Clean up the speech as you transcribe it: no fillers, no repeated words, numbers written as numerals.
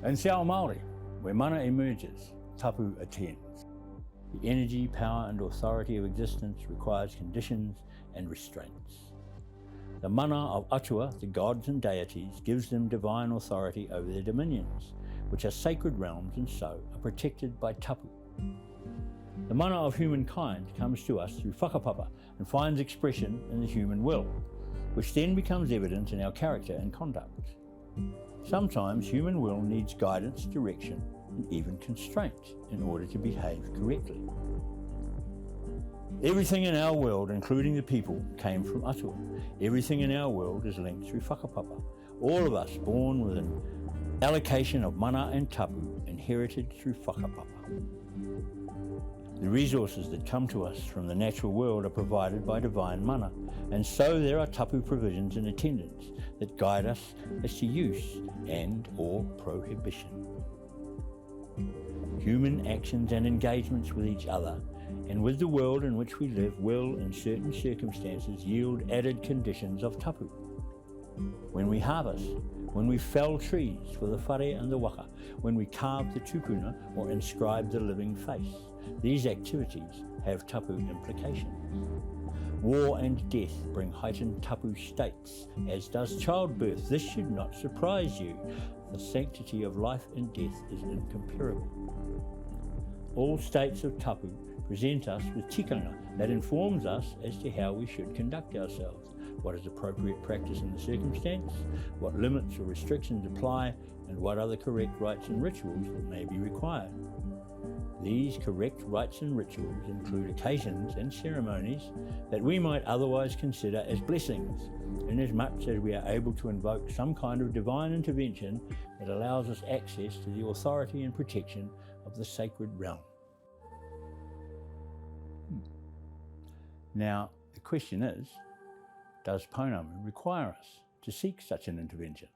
In Te Ao Māori, where mana emerges, tapu attends. The energy, power and authority of existence requires conditions and restraints. The mana of Atua, the gods and deities, gives them divine authority over their dominions, which are sacred realms and so are protected by tapu. The mana of humankind comes to us through whakapapa and finds expression in the human will, which then becomes evident in our character and conduct. Sometimes human will needs guidance, direction, and even constraint in order to behave correctly. Everything in our world, including the people, came from Atua. Everything in our world is linked through whakapapa. All of us born with an allocation of mana and tapu inherited through whakapapa. The resources that come to us from the natural world are provided by divine mana, and so there are tapu provisions in attendance that guide us as to use and or prohibition. Human actions and engagements with each other and with the world in which we live will, in certain circumstances, yield added conditions of tapu. When we harvest, when we fell trees for the whare and the waka, when we carve the tupuna or inscribe the living face, these activities have tapu implications. War and death bring heightened tapu states, as does childbirth. This should not surprise you. The sanctity of life and death is incomparable. All states of tapu present us with tikanga that informs us as to how we should conduct ourselves, what is appropriate practice in the circumstance, what limits or restrictions apply, and what are the correct rites and rituals that may be required. These correct rites and rituals include occasions and ceremonies that we might otherwise consider as blessings, inasmuch as we are able to invoke some kind of divine intervention that allows us access to the authority and protection of the sacred realm. Now, the question is, does Pounamu require us to seek such an intervention?